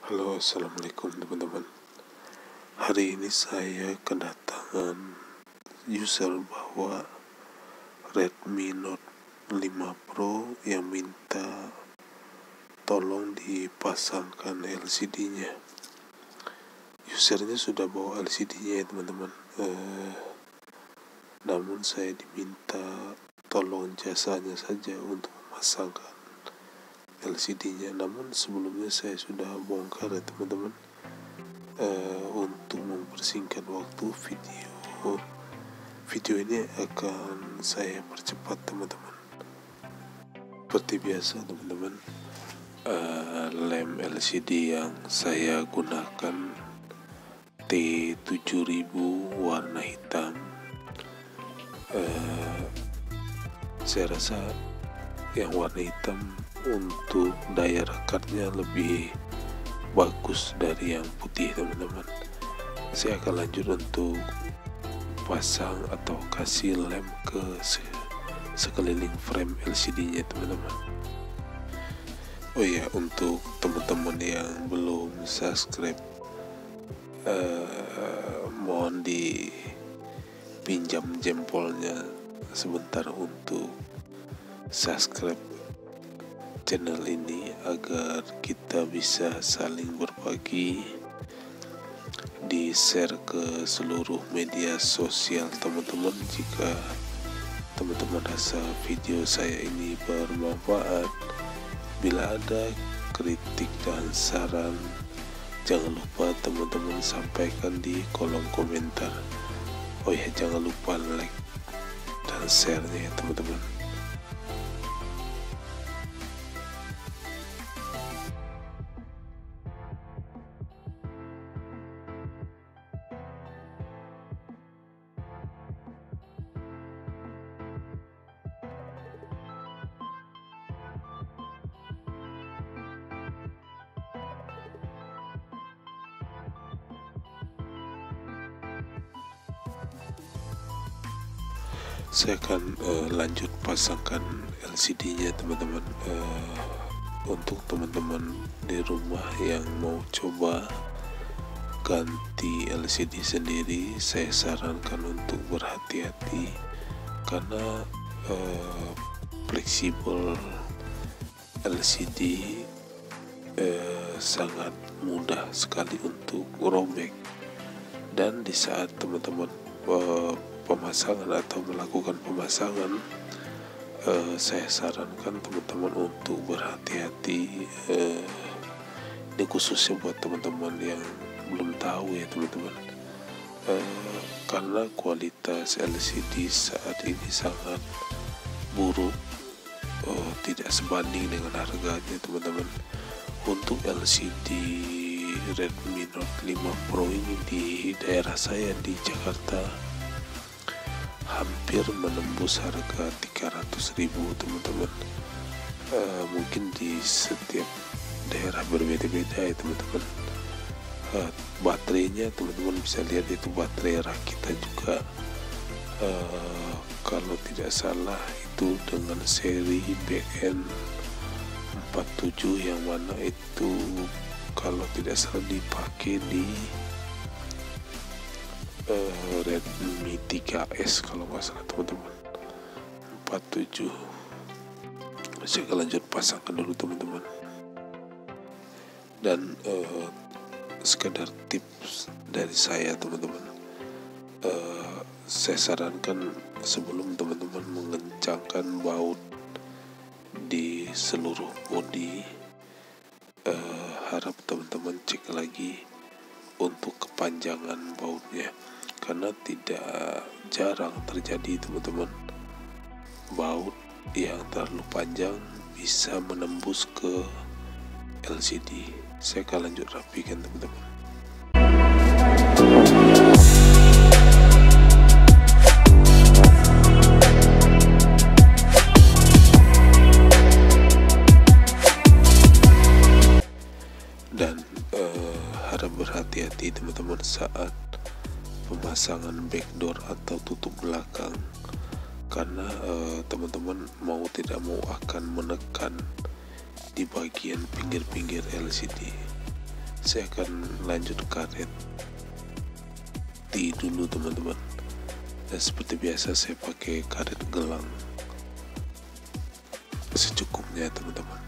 Halo, assalamualaikum teman-teman. Hari ini saya kedatangan user bahwa Redmi Note 5 Pro yang minta tolong dipasangkan LCD-nya. Usernya sudah bawa LCD-nya ya teman-teman. Namun saya diminta tolong jasanya saja untuk memasangkan LCD-nya. Namun sebelumnya saya sudah bongkar ya teman-teman. Untuk mempersingkat waktu, video ini akan saya percepat teman-teman. Seperti biasa teman-teman, lem LCD yang saya gunakan T7000 warna hitam. Saya rasa yang warna hitam untuk daya rekatnya lebih bagus dari yang putih teman-teman. Saya akan lanjut untuk pasang atau kasih lem ke sekeliling frame LCD-nya teman-teman. Oh ya, untuk teman-teman yang belum subscribe, mohon dipinjam jempolnya sebentar untuk subscribe channel ini agar kita bisa saling berbagi, di share ke seluruh media sosial teman-teman. Jika teman-teman rasa video saya ini bermanfaat, bila ada kritik dan saran, jangan lupa teman-teman sampaikan di kolom komentar. Oh ya, jangan lupa like dan share-nya ya teman-teman. Saya akan lanjut pasangkan LCD-nya teman-teman. Untuk teman-teman di rumah yang mau coba ganti LCD sendiri, saya sarankan untuk berhati-hati karena fleksibel LCD sangat mudah sekali untuk robek, dan di saat teman-teman pemasangan atau melakukan pemasangan, saya sarankan teman-teman untuk berhati-hati. Ini khususnya buat teman-teman yang belum tahu ya teman-teman, karena kualitas LCD saat ini sangat buruk, tidak sebanding dengan harganya teman-teman. Untuk LCD Redmi Note 5 Pro ini di daerah saya di Jakarta hampir menembus harga 300.000 teman-teman. Mungkin di setiap daerah berbeda-beda ya teman-teman. Baterainya teman-teman bisa lihat, itu baterai rakitan juga. Kalau tidak salah itu dengan seri BN47, yang mana itu kalau tidak salah dipakai di Redmi 3S kalau nggak salah teman-teman. 47. Saya akan lanjut pasangkan dulu teman-teman. Dan sekedar tips dari saya teman-teman, saya sarankan sebelum teman-teman mengencangkan baut di seluruh bodi, harap teman-teman cek lagi untuk kepanjangan bautnya, karena tidak jarang terjadi teman-teman, baut yang terlalu panjang bisa menembus ke LCD. Saya akan lanjut rapikan teman-teman. Dan harap berhati-hati teman-teman saat pemasangan backdoor atau tutup belakang, karena teman-teman mau tidak mau akan menekan di bagian pinggir-pinggir LCD. saya akan lanjut karet dulu teman-teman. Dan seperti biasa saya pakai karet gelang secukupnya teman-teman.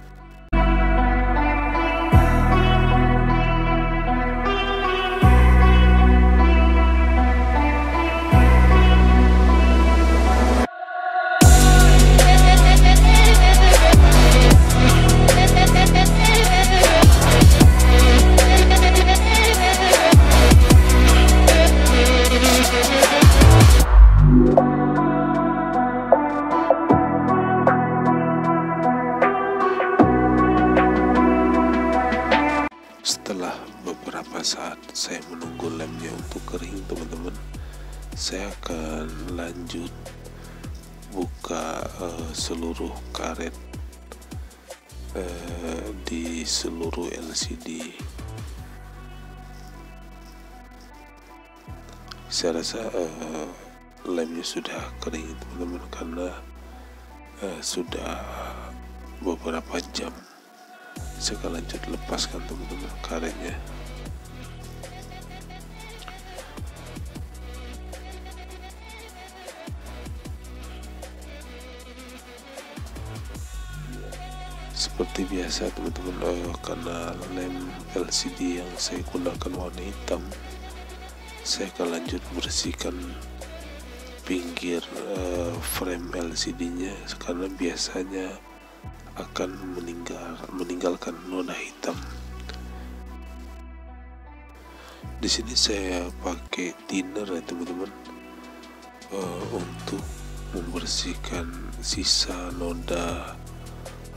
Setelah beberapa saat saya menunggu lemnya untuk kering teman-teman, saya akan lanjut buka seluruh karet di seluruh LCD. Saya rasa lemnya sudah kering teman-teman, karena sudah beberapa jam. Saya akan lanjut lepaskan teman-teman karetnya. Seperti biasa teman-teman, karena lem LCD yang saya gunakan warna hitam, saya akan lanjut bersihkan pinggir frame LCD-nya, karena biasanya akan meninggalkan noda hitam. Di sini saya pakai thinner ya teman-teman, untuk membersihkan sisa noda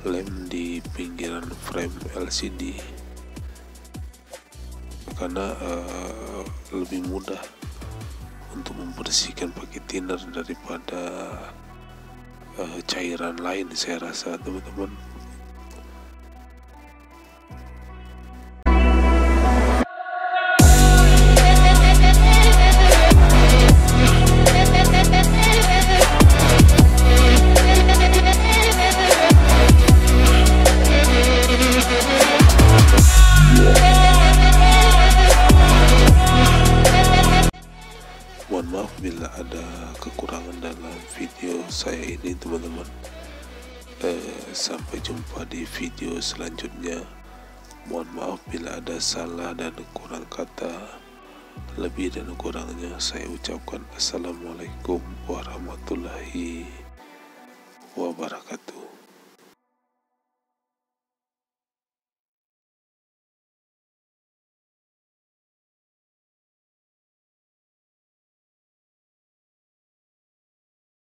lem di pinggiran frame LCD, karena lebih mudah untuk membersihkan pakai thinner daripada cairan lain, saya rasa teman-teman. Mohon maaf bila ada kekurangan dalam video saya ini teman-teman. Sampai jumpa di video selanjutnya. Mohon maaf bila ada salah dan kurang kata. Lebih dan kurangnya saya ucapkan assalamualaikum warahmatullahi wabarakatuh.